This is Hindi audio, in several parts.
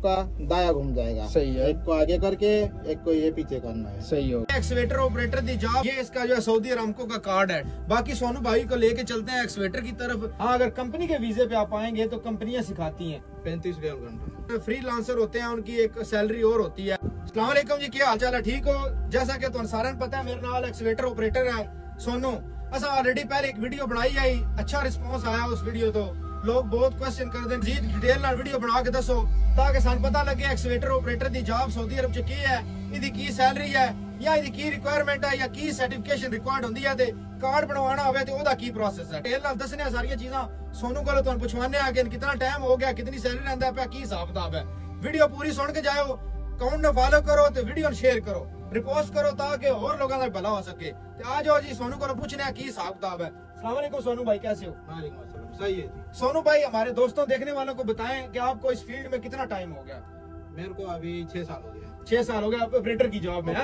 आपका दाया घूम जाएगा। सही है। एक को आगे करके एक को ये पीछे करना है। सही हो। एक्सवेटर ऑपरेटर दी जॉब, ये इसका जो है सऊदी अरामको का कार्ड है। बाकी सोनू भाई को लेके चलते हैं एक्सवेटर की तरफ। हाँ, अगर कंपनी के वीजे पे आप आएंगे तो कंपनियां सिखाती हैं 35 रियाल घंटा। फ्री लांसर होते हैं, उनकी एक सैलरी और होती है। अस्सलाम वालेकुम जी, क्या हाल चाल है? ठीक हो? जैसा कि तुम सारे पता है, मेरे नाल एक्सवेटर ऑपरेटर है सोनू। असा ऑलरेडी पहले एक वीडियो बनाई आई, अच्छा रिस्पॉन्स आया उस वीडियो तो लोग बहुत क्वेश्चन करते हैं जी डिटेल नाल वीडियो बना के दसो ताकि सान पता लगे एक्सवेटर ऑपरेटर दी जॉब सऊदी अरब च की है, इदी की सैलरी है या इदी की रिक्वायरमेंट है या की सर्टिफिकेशन रिक्वायर्ड होंदी है ते कार्ड बनवाना होवे ते ओदा की प्रोसेस है। डिटेल नाल दसने सारी चीज़ां सोनू कोलों तुहानू पुछवाने आ कि कितना टाइम हो गया, कितनी सैलरी रहिंदा पे, की हिसाब किताब है। वीडियो पूरी सुन के जाओ, अकाउंट ने फॉलो करो ते वीडियो शेयर करो, रिपोस्ट करो ताकि और लोगों का भला हो सके। ते आ जाओ जी सोनू को पूछने की हिसाब किताब है। अस्सलाम वालेकुम सोनू भाई, कैसे हो? वालेकुम अस्सलाम। सही है जी। सोनू भाई, हमारे दोस्तों देखने वालों को बताएं कि आपको इस फील्ड में कितना टाइम हो गया? मेरे को अभी 6 साल हो गया। 6 साल हो गया आप ऑपरेटर की जॉब में?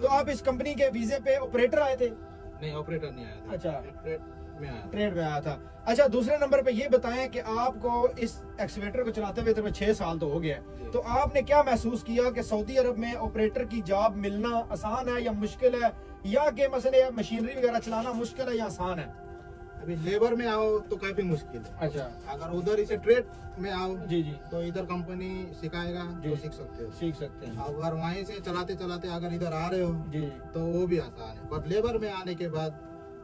तो आप इस कंपनी के वीजे पे ऑपरेटर आए थे? नहीं, ऑपरेटर नहीं आया था। अच्छा, ट्रेड में आया था। अच्छा, दूसरे नंबर पे ये बताएं कि आपको इस एक्सवेटर को चलाते हुए तो 6 साल तो हो गया, तो आपने क्या महसूस किया कि सऊदी अरब में ऑपरेटर की जॉब मिलना आसान है या मुश्किल है, या कि मसले मशीनरी वगैरह चलाना मुश्किल है या आसान है? अभी लेबर में आओ तो काफी मुश्किल है। अच्छा, अगर उधर इसे ट्रेड में आओ जी जी, तो इधर कंपनी सिखाएगा तो सीख सकते हैं। अगर वहीं से चलाते चलाते अगर इधर आ रहे हो जी तो वो भी आसान है, पर लेबर में आने के बाद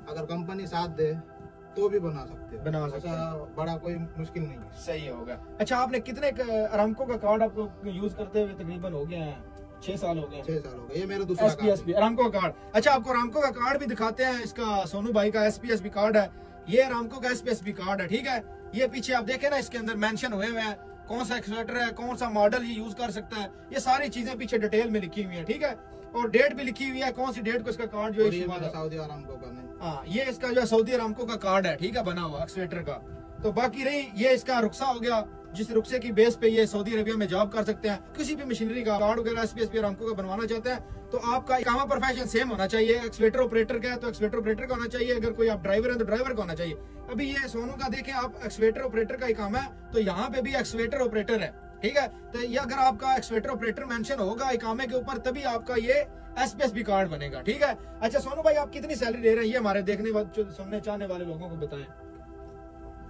अगर कंपनी साथ दे तो भी बना सकते हो। बड़ा कोई मुश्किल नहीं है। सही होगा। अच्छा, आपने कितने अरामको का कार्ड आपको यूज करते हुए तकरीबन हो गए हैं? 6 साल हो गए। 6 साल हो गए। ये मेरा दूसरा एसपीएसपी अरामको का कार्ड। अच्छा, आपको अरामको का कार्ड भी दिखाते हैं। इसका सोनू भाई का एसपीएसपी कार्ड है, ये अरामको का एसपीएसपी कार्ड है। ठीक है, ये पीछे आप देखें ना, इसके अंदर मेंशन हुए हुए हैं कौन सा एक्सवेटर है, कौन सा मॉडल ये यूज कर सकता है, ये सारी चीजें पीछे डिटेल में लिखी हुई है। ठीक है, और डेट भी लिखी हुई है, कौन सी डेट को इसका कार्ड जो है सऊदी अरामको का नहीं। हाँ, ये इसका जो है सऊदी अरामको का कार्ड है। ठीक है, बना हुआ एक्सवेटर का। तो बाकी रही ये इसका रुखसा हो गया, जिस रुखसे की बेस पे ये सऊदी अरेबिया में जॉब कर सकते हैं। किसी भी मशीनरी का कार्ड वगैरह एसपीएसपी अरामको का बनवाना चाहते हैं तो आपका इकामा प्रोफेशन सेम होना चाहिए। एक्सवेटर ऑपरेटर का है तो एक्सवेटर ऑपरेटर का होना चाहिए, अगर कोई आप ड्राइवर है तो ड्राइवर का होना चाहिए। अभी ये सोनू का देखें आप, एक्सवेटर ऑपरेटर का इकामा है तो यहाँ पे भी एक्सवेटर ऑपरेटर है। ठीक है, तो ये अगर आपका एक्सवेटर ऑपरेटर मेंशन होगा इकामे के ऊपर तभी आपका ये एसपीएसपी कार्ड बनेगा। ठीक है। अच्छा सोनू भाई, आप कितनी सैलरी ले रहे हैं, ये हमारे देखने सुनने चाहने वाले लोगों को बताएं।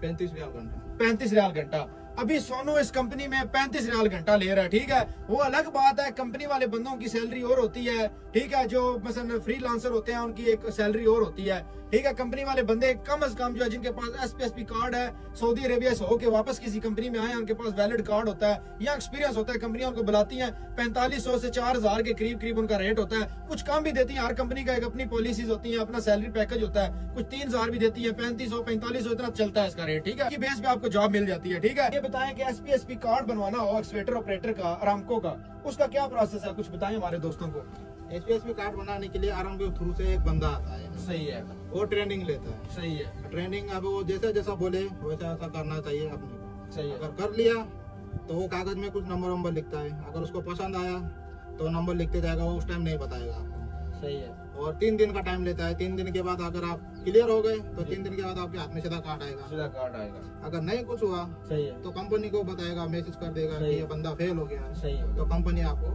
35 रियाल घंटा। 35 रियाल घंटा। अभी सोनू इस कंपनी में 35 रियाल घंटा ले रहा है। ठीक है, वो अलग बात है, कंपनी वाले बंदों की सैलरी और होती है। ठीक है, जो मसलन फ्री लांसर होते हैं उनकी एक सैलरी और होती है। ठीक है, कंपनी वाले बंदे कम से कम जो है जिनके पास एसपीएसपी कार्ड है, सऊदी अरेबिया से होके वापस किसी कंपनी में आए, उनके पास वैलिड कार्ड होता है या एक्सपीरियंस होता है, कंपनियां उनको बुलाती हैं, 4500 से 4000 के करीब करीब उनका रेट होता है। कुछ कम भी देती है, हर कंपनी का एक अपनी पॉलिसीज होती है, अपना सैलरी पैकेज होता है। कुछ 3000 भी देती है, 3500 4500 इतना चलता है इसका रेट। ठीक है, बेस पे आपको जॉब मिल जाती है। ठीक है, ये बताएं कि एसपीएसपी कार्ड बनवाना हो एक्सवेटर ऑपरेटर का अरामको का, उसका क्या प्रोसेस है, कुछ बताएं हमारे दोस्तों को। एसपीएसपी कार्ड बनाने के लिए अरामको थ्रू से एक बंदा आता है। सही है, वो ट्रेनिंग लेता है। सही है, ट्रेनिंग अब वो जैसा जैसा बोले वैसा वैसा करना चाहिए अपने को। सही है। अगर कर लिया तो वो कागज में कुछ नंबर लिखता है, अगर उसको पसंद आया तो नंबर लिखते जाएगा, वो उस टाइम नहीं बताएगा आपको। सही है। और 3 दिन का टाइम लेता है। 3 दिन के बाद अगर आप क्लियर हो गए तो 3 दिन के बाद आपके हाथ में सीधा कार्ड आएगा। सीधा कार्ड आएगा। अगर नहीं कुछ हुआ सही है तो कंपनी को बताएगा, मैसेज कर देगा कि ये बंदा फेल हो गया। सही है, तो कंपनी आपको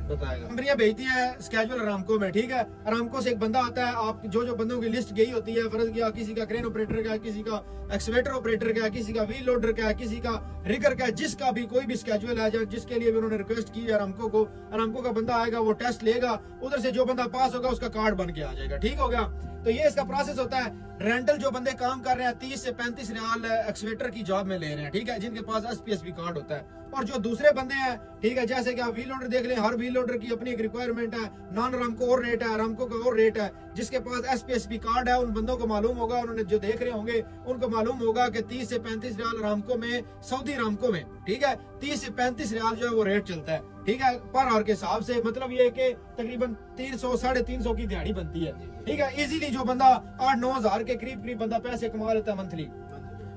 बताएगा। कंपनियां भेजती है स्केड्यूल अरामको में। ठीक है, अरामको से एक बंदा आता है, आप जो बंदों की लिस्ट गई होती है, फर्ज किया किसी का क्रेन ऑपरेटर का, किसी का एक्सवेटर ऑपरेटर का, किसी का व्हील लोडर का, किसी का रिगर का, जिसका भी कोई भी स्केड्यूल है, जिसके लिए भी उन्होंने रिक्वेस्ट की है अरामको को, अरामको का बंदा आएगा, वो टेस्ट लेगा, उधर से जो बंदा पास होगा उसका कार्ड बन के आ जाएगा। ठीक हो गया, तो ये इसका प्रोसेस होता है। रेंटल जो बंदे काम कर रहे हैं 30 से 35 रियाल एक्सवेटर की जॉब में ले रहे हैं। ठीक है, जिनके पास एसपीएसपी कार्ड होता है। और जो दूसरे बंदे हैं, ठीक है, जैसे कि आप व्हील लोडर देख लें, हर व्हील लोडर की अपनी एक रिक्वायरमेंट है, नॉन अरामको और रेट है, अरामको का और रेट है। जिसके पास एसपीएसपी कार्ड है उन बंदों को मालूम होगा, उन्होंने जो देख रहे होंगे उनको मालूम होगा कि 30 से 35 रियाल अरामको में, सऊदी अरामको में, ठीक है, 30 से 35 रियाल जो है वो रेट चलता है। ठीक है, पर आवर के हिसाब से, मतलब ये कि तकरीबन 300 350 की दिहाड़ी बनती है। ठीक है, इजीली जो बंदा 8-9 हजार के करीब करीब बंदा पैसे कमा लेता है मंथली।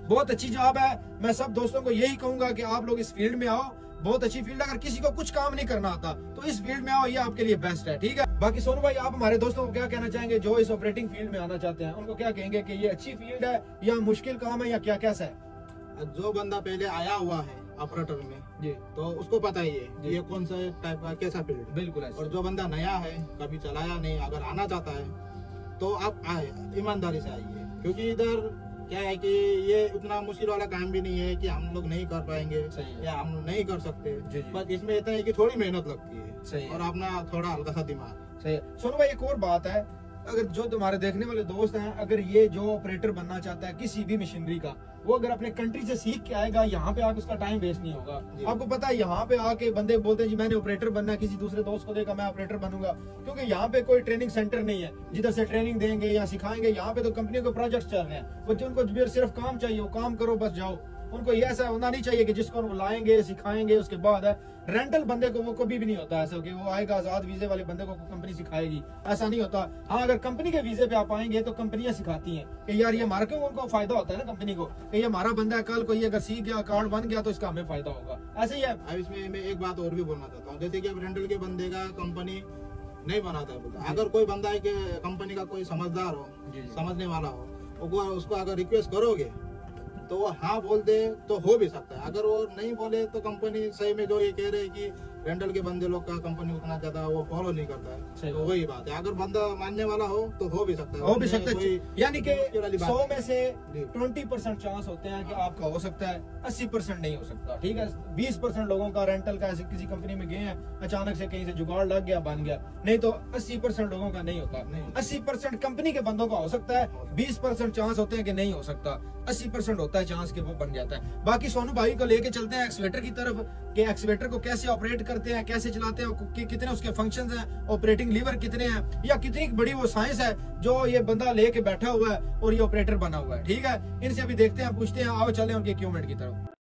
बहुत अच्छी जॉब है। मैं सब दोस्तों को यही कहूंगा कि आप लोग इस फील्ड में आओ, बहुत अच्छी फील्ड। अगर किसी को कुछ काम नहीं करना आता तो इस फील्ड में आओ, ये आपके लिए बेस्ट है। ठीक है, बाकी सोनू भाई, आप हमारे दोस्तों को क्या कहना चाहेंगे जो इस ऑपरेटिंग फील्ड में आना चाहते हैं, उनको क्या कहेंगे कि ये अच्छी फील्ड है या मुश्किल काम है या क्या कैसा है? जो बंदा पहले आया हुआ है ऑपरेटर में जी तो उसको पता ही है जी। ये कौन सा टाइप का कैसा फील्ड है। बिल्कुल ऐसे। और जो बंदा नया है कभी चलाया नहीं, अगर आना चाहता है तो आप आए, ईमानदारी से आइए, क्योंकि इधर क्या है कि ये उतना मुश्किल वाला काम भी नहीं है कि हम लोग नहीं कर पाएंगे सही है। या हम नहीं कर सकते। जी, जी। बस इसमें इतना है कि थोड़ी मेहनत लगती सही है है। और अपना थोड़ा हल्का सा दिमाग। सही है। सोनू भाई एक और बात है, अगर जो तुम्हारे देखने वाले दोस्त हैं, अगर ये जो ऑपरेटर बनना चाहता है किसी भी मशीनरी का, वो अगर अपने कंट्री से सीख के आएगा, यहाँ पे आके उसका टाइम वेस्ट नहीं होगा। जी। आपको पता है यहाँ पे आके बंदे बोलते हैं जी मैंने ऑपरेटर बनना है, किसी दूसरे दोस्त को देखा मैं ऑपरेटर बनूंगा, क्योंकि यहाँ पे कोई ट्रेनिंग सेंटर नहीं है जिधर से ट्रेनिंग देंगे या सिखाएंगे। यहाँ पे तो कंपनियों के प्रोजेक्ट चल रहे हैं, बच्चे उनको सिर्फ काम चाहिए, वो काम करो बस जाओ। उनको ये ऐसा होना नहीं चाहिए कि जिसको वो लाएंगे सिखाएंगे उसके बाद है। रेंटल बंदे को वो कभी भी नहीं होता ऐसा कि वो आएगा आजाद वीजे वाले बंदे को कंपनी सिखाएगी, ऐसा नहीं होता। हाँ अगर कंपनी के वीजे पे आप आएंगे तो कंपनियां सिखाती हैं कि यार ये हमारा, क्यों उनको फायदा होता है ना कंपनी को कि ये हमारा बंदा है, कल को ये अगर सीख गया कार्ड बन गया तो इसका हमें फायदा होगा। ऐसे ही है। अब इसमें मैं एक बात और भी बोलना चाहता हूँ, जैसे कि अब रेंटल के बंदे का कंपनी नहीं बनाता है बोलता, अगर कोई बंदा है कि कंपनी का कोई समझदार हो, जी, जी। समझने वाला हो, उसको अगर रिक्वेस्ट करोगे तो वो हाँ बोल दे तो हो भी सकता है। अगर वो नहीं बोले तो कंपनी सही में जो ये कह रहे हैं कि रेंटल के बंदे लोग का कंपनी उतना ज्यादा वो फॉलो नहीं करता सही है, तो वही बात है। अगर बंदा मानने वाला हो तो हो भी सकता है, हो भी सकता है। कोई यानी कि मुश्किल वाली बात 100 नहीं। में से जी। 20% चांस होते हैं कि आपका हो सकता है, 80% नहीं हो सकता। ठीक है, 20% लोगों का रेंटल का ऐसे किसी कंपनी में गए हैं, अचानक से कहीं से जुगाड़ लग गया बन गया, नहीं तो 80% लोगों का नहीं होता। नहीं। 80% कंपनी के बंदों का हो सकता है, 20% चांस होते हैं कि नहीं हो सकता, 80% होता है चांस कि वो बन जाता है। बाकी सोनू भाई को लेके चलते हैं एक्सीलेटर की तरफ कि एक्सीलेटर को कैसे ऑपरेट करते हैं, कैसे चलाते हैं, कितने उसके फंक्शंस हैं, ऑपरेटिंग लीवर कितने हैं, या कितनी बड़ी वो साइंस है जो ये बंदा लेके बैठा हुआ है और ये ऑपरेटर बना हुआ है। ठीक है, इनसे भी देखते हैं, पूछते हैं, आओ चले उनके इक्विपमेंट की तरफ।